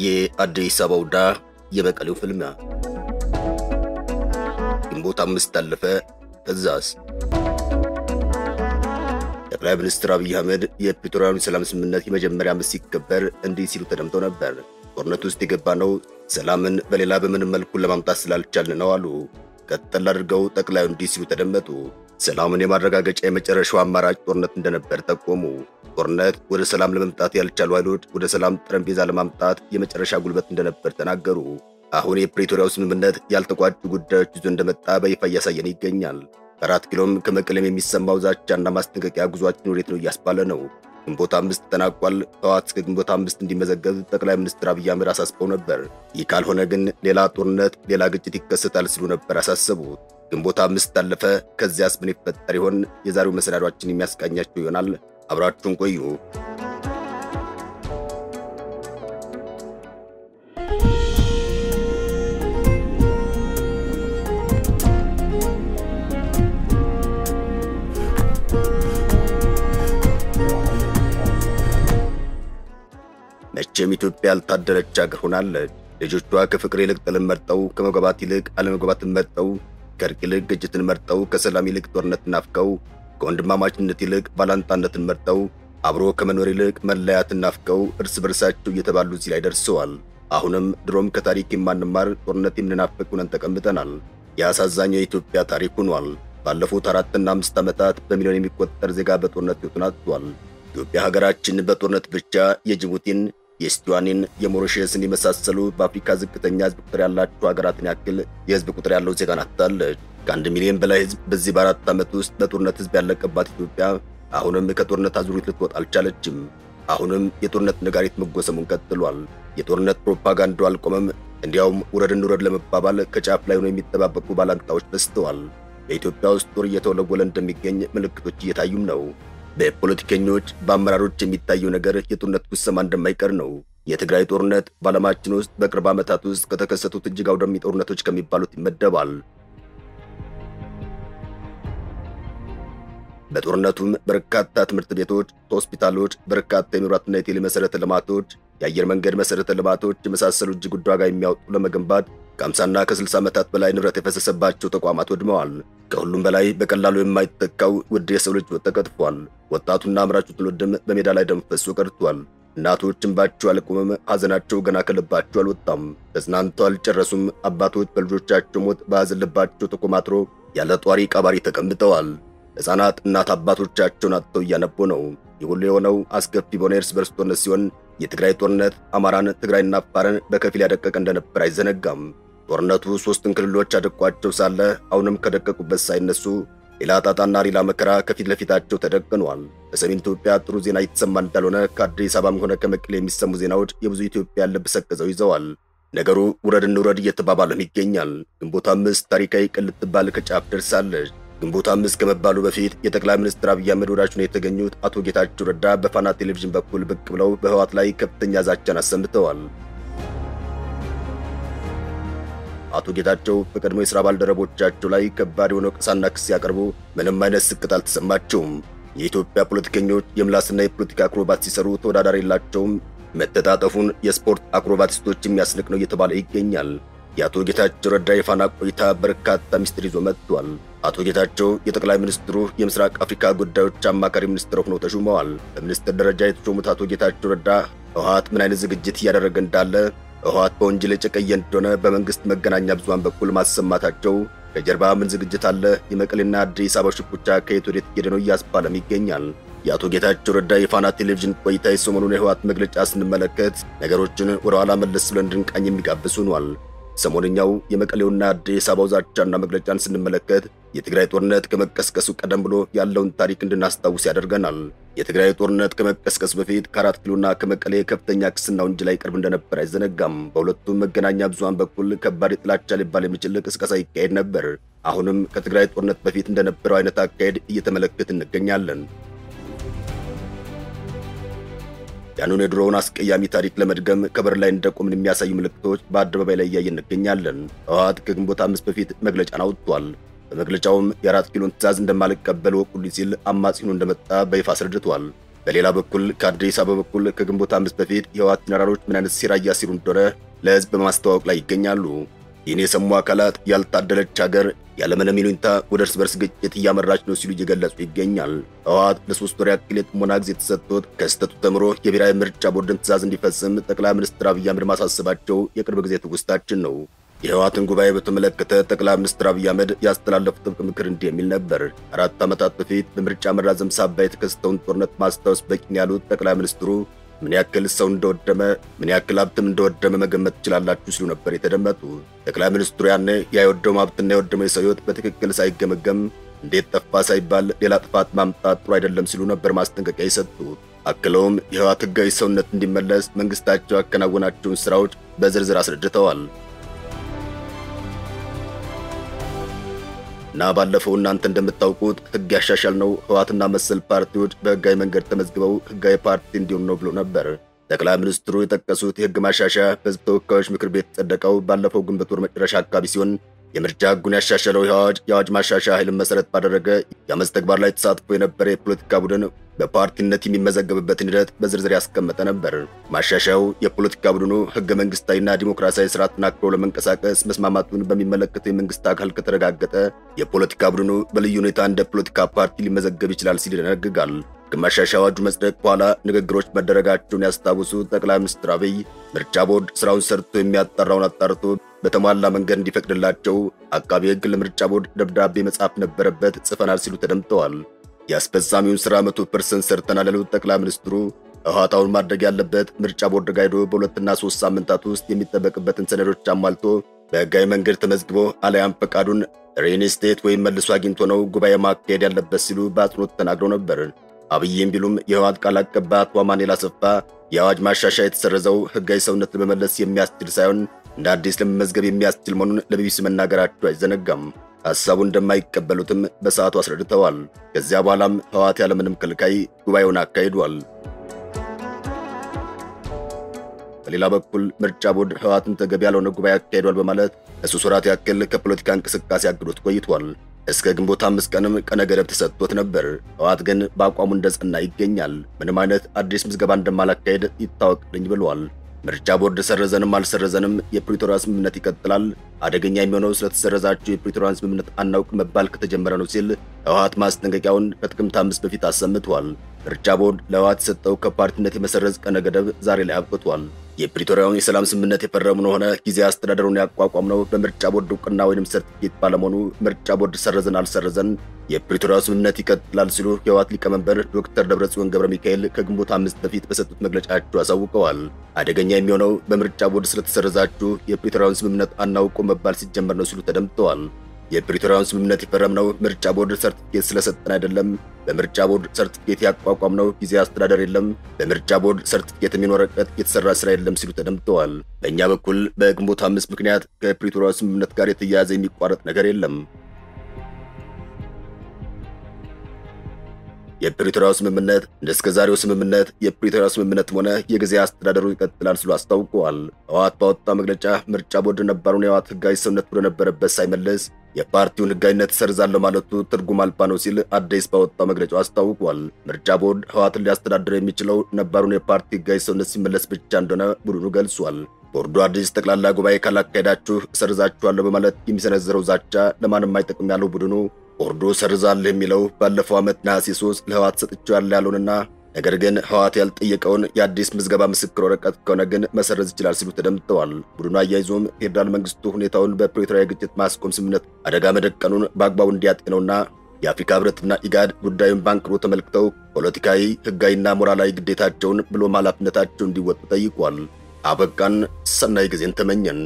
የአዲስ አበባው ዳ የመቀሌው ፍልሚያ ግንቦት 5 አለፈ። ከዛስ ጠቅላይ ሚኒስትር አብይ አህመድ የፕሪቶሪያውን ሰላም ስምምነት የመጀመሪያ ዓመት ሲከበር እንዲህ ሲሉ ተደምጠው ነበር። ጦርነት ውስጥ የገባነው ሰላምን በሌላ በምንም መልኩ ለማምጣት ስላልቻልን ነው አሉ። ቀጥል አድርገው ጠቅላዩ እንዲህ ሲሉ ተደመጡ። ሰላምን የማረጋገጫ የመጨረሻው አማራጭ ጦርነት እንደነበር ጠቆሙ። ጦርነት ወደ ሰላም ለመምጣት ያልቻሉ ኃይሎች ወደ ሰላም ጠረጴዛ ለማምጣት የመጨረሻ ጉልበት እንደነበር ተናገሩ። አሁን የፕሪቶሪያው ስምምነት ያልተቋጩ ጉዳዮች ይዞ እንደመጣ በይፋ እያሳየን ይገኛል። በአራት ኪሎም ከመቀሌም የሚሰማው ዛቻና ማስጠንቀቂያ ጉዟችን ወዴት ነው እያስባለ ነው። ግንቦት 5 ተጠናቋል። ህወሓት እስከ ግንቦት 5 እንዲመዘገብ ጠቅላይ ሚኒስትር አብይ አህመድ አሳስበው ነበር። ይህ ካልሆነ ግን ሌላ ጦርነት፣ ሌላ ግጭት ይከሰታል ሲሉ ነበር አሳሰቡት። ግንቦት 5 አለፈ። ከዚያስ ምን ይፈጠር ይሆን? የዛሬው መሰናዷችን የሚያስቃኛችሁ ይሆናል። አብራችሁን ቆዩ። መቼም ኢትዮጵያ ያልታደለች ሀገር ሆናለች። ልጆቿ ከፍቅር ይልቅ ጥልን መርጠው፣ ከመግባባት ይልቅ አለመግባባትን መርጠው፣ ከእርቅ ይልቅ ግጭትን መርጠው፣ ከሰላም ይልቅ ጦርነትን ናፍቀው፣ ከወንድማማችነት ይልቅ ባላንጣነትን መርጠው፣ አብሮ ከመኖር ይልቅ መለያትን ናፍቀው እርስ በርሳቸው እየተባሉ እዚህ ላይ ደርሰዋል። አሁንም ድሮም ከታሪክ የማንማር ጦርነት የምንናፍቅ ሆነን ተቀምጠናል። የአሳዛኛው የኢትዮጵያ ታሪክ ሆኗል። ባለፉት 4 እና 5 ዓመታት በሚሊዮን የሚቆጠር ዜጋ በጦርነት ሕይወቱን አጥቷል። ኢትዮጵያ ሀገራችን በጦርነት ብቻ የጅቡቲን፣ የኤስቶኒያን፣ የሞሪሸስን የመሳሰሉ በአፍሪካ ዝቅተኛ ህዝብ ቁጥር ያላቸው ሀገራትን ያክል የህዝብ ቁጥር ያለው ዜጋን አጥታለች። ከ1 ሚሊዮን በላይ ህዝብ በዚህ በ4 ዓመት ውስጥ በጦርነት ህዝብ ያለቀባት ኢትዮጵያ አሁንም ከጦርነት አዙሪት ልትወጣ አልቻለችም። አሁንም የጦርነት ነጋሪት መጎሰሙን ቀጥሏል። የጦርነት ፕሮፓጋንዳው አልቆመም። እንዲያውም ውረድን ውረድ ለመባባል ከጫፍ ላይ ሆነው የሚጠባበቁ ባላንጣዎች በዝተዋል። በኢትዮጵያ ውስጥ ጦር እየተወለወለ እንደሚገኝ ምልክቶች እየታዩም ነው። በፖለቲከኞች በአመራሮች የሚታየው ነገር የጦርነት ጉሰማ እንደማይቀር ነው። የትግራይ ጦርነት በዓለማችን ውስጥ በቅርብ ዓመታት ውስጥ ከተከሰቱት እጅግ አውዳሚ ጦርነቶች ከሚባሉት ይመደባል። በጦርነቱም በርካታ ትምህርት ቤቶች፣ ሆስፒታሎች፣ በርካታ የመብራትና የቴሌ መሰረተ ልማቶች፣ የአየር መንገድ መሰረተ ልማቶች የመሳሰሉ እጅግ ውድ ዋጋ የሚያወጡ ለመገንባት ከ50ና ከ60 ዓመታት በላይ ንብረት የፈሰሰባቸው ተቋማት ወድመዋል። ከሁሉም በላይ በቀላሉ የማይተካው ውድ የሰው ልጅ ተቀጥፏል። ወጣቱና አምራቹ ትውልድም በሜዳ ላይ ደም ፈሶ ቀርቷል። እናቶች እንባቸው አልቆመም፣ ሐዘናቸው ገና ከልባቸው አልወጣም። ተጽናንተው አልጨረሱም። አባቶች በልጆቻቸው ሞት በሐዘን ልባቸው ተኮማትሮ ያለ ጧሪ ቀባሪ ተቀምጠዋል። ሕፃናት እናት አባቶቻቸውን አጥተው እያነቡ ነው። ይህ ሁሉ የሆነው አስከፊ በሆነ እርስ በርስ ጦርነት ሲሆን የትግራይ ጦርነት አማራን፣ ትግራይና አፋርን በከፊል ያደቀቀ እንደነበር አይዘነጋም። ጦርነቱ 3 ክልሎች አደቋቸው ሳለ አሁንም ከደቀቁበት ሳይነሱ ሌላ ጣጣና ሌላ መከራ ከፊት ለፊታቸው ተደቅኗል። በሰሜን ኢትዮጵያ ጥሩ ዜና እየተሰማ እንዳልሆነ ከአዲስ አበባም ሆነ ከመቀሌ የሚሰሙ ዜናዎች የብዙ ኢትዮጵያን ልብ ሰቅዘው ይዘዋል። ነገሩ ውረድ እንውረድ እየተባባለም ይገኛል። ግንቦት 5 ታሪካዊ ቀን ልትባል ከጫፍ ደርሳለች። ግንቦት 5 ከመባሉ በፊት የጠቅላይ ሚኒስትር አብይ አህመድ ወዳጅ ሆነው የተገኙት አቶ ጌታቸው ረዳ በፋና ቴሌቪዥን በኩል ብቅ ብለው በህወሓት ላይ ከፍተኛ ዛቻን አሰምተዋል። አቶ ጌታቸው በቀድሞ የሥራ ባልደረቦቻቸው ላይ ከባድ የሆነ ወቀሳና ክስ ሲያቀርቡ ምንም አይነት ስቅጥ አልተሰማቸውም። የኢትዮጵያ ፖለቲከኞች የምላስና የፖለቲካ አክሮባት ሲሰሩ ተወዳዳሪ የላቸውም። መተጣጠፉን የስፖርት አክሮባቲስቶች የሚያስንቅ ነው እየተባለ ይገኛል። የአቶ ጌታቸው ረዳ የፋና ቆይታ በርካታ ሚስጥር ይዞ መጥቷል። አቶ ጌታቸው የጠቅላይ ሚኒስትሩ የምስራቅ አፍሪካ ጉዳዮች አማካሪ ሚኒስትር ሆነው ተሹመዋል። በሚኒስትር ደረጃ የተሾሙት አቶ ጌታቸው ረዳ ህወሓት ምን አይነት ዝግጅት እያደረገ እንዳለ፣ ህወሓት በወንጀል የጨቀየ እንደሆነ በመንግስት መገናኛ ብዙሃን በኩል ማሰማታቸው ከጀርባ ምን ዝግጅት አለ፣ የመቀሌና አዲስ አበባ ሽኩቻ ከየት ወዴት እየሄደ ነው እያስባለም ይገኛል። የአቶ ጌታቸው ረዳ የፋና ቴሌቪዥን ቆይታ የሰሞኑን የህወሓት መግለጫ ስንመለከት ነገሮችን ወደ ኋላ መለስ ብለን እንድንቃኝ የሚጋብዝ ሆኗል። ሰሞንኛው የመቀሌውና አዲስ አበባው ዛቻና መግለጫን ስንመለከት የትግራይ ጦርነት ከመቀስቀሱ ቀደም ብሎ ያለውን ታሪክ እንድናስታውስ ያደርገናል። የትግራይ ጦርነት ከመቀስቀሱ በፊት ከ4 ኪሎና ከመቀሌ ከፍተኛ ክስና ወንጀል ይቀርብ እንደነበር አይዘነጋም። በሁለቱም መገናኛ ብዙሃን በኩል ከባድ የጥላቻ ሊባል የሚችል ቅስቀሳ ይካሄድ ነበር። አሁንም ከትግራይ ጦርነት በፊት እንደነበረው አይነት አካሄድ እየተመለከትን እንገኛለን። ያኑን የድሮውን አስቀያሚ ታሪክ ለመድገም ከበር ላይ እንደቆምን የሚያሳዩ ምልክቶች በአደባባይ ላይ እያየን እንገኛለን። ህወሓት ከግንቦት 5 በፊት መግለጫን አውጥቷል። በመግለጫውም የ4 ኪሎን ትዕዛዝ እንደማልቀበል ወቁልኝ ሲል አማጺኑ እንደመጣ በይፋ አስረድቷል። በሌላ በኩል ከአዲስ አበባ በኩል ከግንቦት 5 በፊት የህወሓት ጀነራሎች ምን አይነት ሴራ እያሴሩ እንደሆነ ለህዝብ በማስተዋወቅ ላይ ይገኛሉ። ይህን የሰሙ አካላት ያልታደለች ሀገር ያለምንም ይሉኝታ ወደ እርስ በርስ ግጭት እያመራች ነው ሲሉ እየገለጹ ይገኛል። ህወሓት ለ3 ወር ያክል የጥሞና ጊዜ ተሰጥቶት ከስህተቱ ተምሮ የብሔራዊ ምርጫ ቦርድን ትዕዛዝ እንዲፈጽም ጠቅላይ ሚኒስትር አብይ አህመድ ማሳሰባቸው የቅርብ ጊዜ ትውስታችን ነው። የህወሓትን ጉባኤ በተመለከተ ጠቅላይ ሚኒስትር አብይ አህመድ ያስተላለፉት ጥብቅ ምክር እንዲህ የሚል ነበር። 4 ዓመታት በፊት በምርጫ መራዘም ሳቢያ የተከሰተውን ጦርነት ማስታወስ በቂ ነው ያሉት ጠቅላይ ሚኒስትሩ ምን ያክል ሰው እንደወደመ ምን ያክል ሀብትም እንደወደመ መገመት ትችላላችሁ ሲሉ ነበር የተደመጡ። ጠቅላይ ሚኒስትሩ ያኔ የወደመው ሀብትና የወደመው የሰው ህይወት በትክክል ሳይገመገም እንዴት ጠፋ ሳይባል ሌላ ጥፋት ማምጣት ጥሩ አይደለም ሲሉ ነበር ማስጠንቀቂያ የሰጡት። አክለውም የህወሓት ህጋዊ ሰውነት እንዲመለስ መንግስታቸው ያከናወናቸውን ስራዎች በዝርዝር አስረድተዋል። እና ባለፈው እናንተ እንደምታውቁት ህግ ያሻሻል ነው ህወሓትና መሰል ፓርቲዎች በህጋዊ መንገድ ተመዝግበው ህጋዊ ፓርቲ እንዲሆኑ ነው ብሎ ነበር። ጠቅላይ ሚኒስትሩ የጠቀሱት የህግ ማሻሻያ በህዝብ ተወካዮች ምክር ቤት ጸደቀው ባለፈው ግንቦት ወር መጨረሻ አካባቢ ሲሆን የምርጫ ህጉን ያሻሻለው የአዋጅ ማሻሻያ ኃይልን መሰረት ባደረገ የአመፅ ተግባር ላይ ተሳትፎ የነበረ የፖለቲካ ቡድን በፓርቲነት የሚመዘገብበትን ሂደት በዝርዝር ያስቀመጠ ነበር። ማሻሻያው የፖለቲካ ቡድኑ ህገ መንግስታዊና ዲሞክራሲያዊ ስርዓትን አክብሮ ለመንቀሳቀስ መስማማቱን በሚመለከተው የመንግስት አካል ከተረጋገጠ የፖለቲካ ቡድኑ በልዩ ሁኔታ እንደ ፖለቲካ ፓርቲ ሊመዘገብ ይችላል ሲል ይደነግጋል። ከማሻሻያ አዋጁ መጽደቅ በኋላ ንግግሮች መደረጋቸውን ያስታውሱት ጠቅላይ ሚኒስትር አብይ ምርጫ ቦርድ ስራውን ሰርቶ የሚያጣራውን አጣርቶ በተሟላ መንገድ እንዲፈቅድላቸው አቃቤ ህግ ለምርጫ ቦርድ ደብዳቤ መጻፍ ነበረበት፣ ጽፈናል ሲሉ ተደምጠዋል። የአስፈጻሚውን ስራ 100% ሰርተናል ያሉት ጠቅላይ ሚኒስትሩ ህወሓት አሁን ማድረግ ያለበት ምርጫ ቦርድ ጋይዶ በ2 እና 3 ሳምንታት ውስጥ የሚጠበቅበትን ሰነዶች አሟልቶ በህጋዊ መንገድ ተመዝግቦ አለያም ፈቃዱን ሪኢንስቴት ወይም መልሶ አግኝቶ ነው ጉባኤ ማካሄድ ያለበት ሲሉ በአጽንኦት ተናግረው ነበር። አብይም ቢሉም የህወሓት ቃል አቀባይ አቶ አማኑኤል አሰፋ የአዋጅ ማሻሻያ የተሰረዘው ህጋዊ ሰውነት ለመመለስ የሚያስችል ሳይሆን እንደ አዲስ ለመመዝገብ የሚያስችል መሆኑን ለቢቢሲ መናገራቸው አይዘነጋም። ሐሳቡን እንደማይቀበሉትም በሰዓቱ አስረድተዋል። ከዚያ በኋላም ህወሓት ያለምንም ከልካይ ጉባኤውን አካሂዷል። በሌላ በኩል ምርጫ ቦርድ ህወሓትን ተገቢ ያልሆነ ጉባኤ አካሂዷል በማለት ለ3 ወራት ያክል ከፖለቲካ እንቅስቃሴ አግዶት ቆይቷል። እስከ ግንቦት 5 ቀንም ቀነ ገደብ ተሰጥቶት ነበር። ህወሓት ግን በአቋሙ እንደጸና ይገኛል። ምንም አይነት አዲስ ምዝገባ እንደማላካሄድ ይታወቅልኝ ብለዋል። ምርጫ ቦርድ ሰረዘንም አልሰረዘንም የፕሪቶሪያ ስምምነት ይቀጥላል፣ አደገኛ የሚሆነው ስለተሰረዛቸው የፕሪቶሪያ ስምምነት አናውቅ መባል ከተጀመረ ነው ሲል ህወሓት ማስጠንቀቂያውን ከጥቅምት 5 በፊት አሰምቷል። ምርጫ ቦርድ ለህወሓት የሰጠው ከፓርቲነት የመሰረዝ ቀነ ገደብ ዛሬ ላይ አብቅቷል። የፕሪቶሪያውን የሰላም ስምምነት የፈረምነው ሆነ ጊዜ አስተዳደሩን ያቋቋምነው በምርጫ ቦርድ እውቅና ወይንም ሰርቲፊኬት ባለመሆኑ ምርጫ ቦርድ ሰረዘን አልሰረዘን የፕሪቶሪያው ስምምነት ይቀጥላል ሲሉ የህወሓት ሊቀመንበር ዶክተር ደብረጽዮን ገብረ ሚካኤል ከግንቦት 5 በፊት በሰጡት መግለጫቸው አሳውቀዋል። አደገኛ የሚሆነው በምርጫ ቦርድ ስለተሰረዛችሁ የፕሪቶሪያውን ስምምነት አናውቁ መባል ሲጀመር ነው ሲሉ ተደምጠዋል። የፕሪቶሪያውን ስምምነት የፈረምነው ምርጫ ቦርድ ሰርቲፊኬት ስለሰጠን አይደለም። በምርጫ ቦርድ ሰርቲፊኬት ያቋቋምነው ጊዜ አስተዳደር የለም። በምርጫ ቦርድ ሰርቲፊኬት የሚኖረቀት የተሰራ ስራ የለም ሲሉ ተደምጠዋል። በእኛ በኩል በግንቦት 5 ምክንያት ከፕሪቶሪያው ስምምነት ጋር የተያያዘ የሚቋረጥ ነገር የለም። የፕሪቶሪያው ስምምነት እንደስከዛሬው ስምምነት የፕሪቶሪያው ስምምነት ሆነ የጊዜ አስተዳደሩ ይቀጥላል ሲሉ አስታውቀዋል። ህወሓት ባወጣው መግለጫ ምርጫ ቦርድ ነባሩን የህወሓት ህጋዊ ሰውነት ወደ ነበረበት ሳይመለስ የፓርቲውን ህጋዊነት ሰርዛለሁ ማለቱ ትርጉም አልባ ነው ሲል አዲስ ባወጣው መግለጫው አስታውቋል። ምርጫ ቦርድ ህወሓትን ሊያስተዳድር የሚችለው ነባሩን የፓርቲ ህጋዊ ሰውነት ሲመለስ ብቻ እንደሆነ ቡድኑ ገልጿል። ቦርዱ አዲስ ጠቅላላ ጉባኤ ካላካሄዳችሁ እሰርዛችኋለሁ በማለት የሚሰነዝረው ዛቻ ለማንም አይጠቅም ያለው ቡድኑ ቦርዱ ሰርዛለሁ የሚለው ባለፈው ዓመት ነሐሴ 3 ለህወሓት ሰጥቻለሁ ያለውንና ነገር ግን ህወሓት ያልጠየቀውን የአዲስ ምዝገባ ምስክር ወረቀት ከሆነ ግን መሰረዝ ይችላል ሲሉ ተደምጠዋል። ቡድኑ አያይዞም ፌዴራል መንግስቱ ሁኔታውን በፕሪቶሪያ ግጭት ማስቆም ስምምነት አደጋ መደቀኑን በአግባቡ እንዲያጤነውና የአፍሪካ ህብረትና ኢጋድ ጉዳዩን ባንክሮ ተመልክተው ፖለቲካዊ፣ ህጋዊና ሞራላዊ ግዴታቸውን ብሎም ኃላፊነታቸውን እንዲወጡ ጠይቋል። አበቃን። ሰናይ ጊዜን ተመኘን።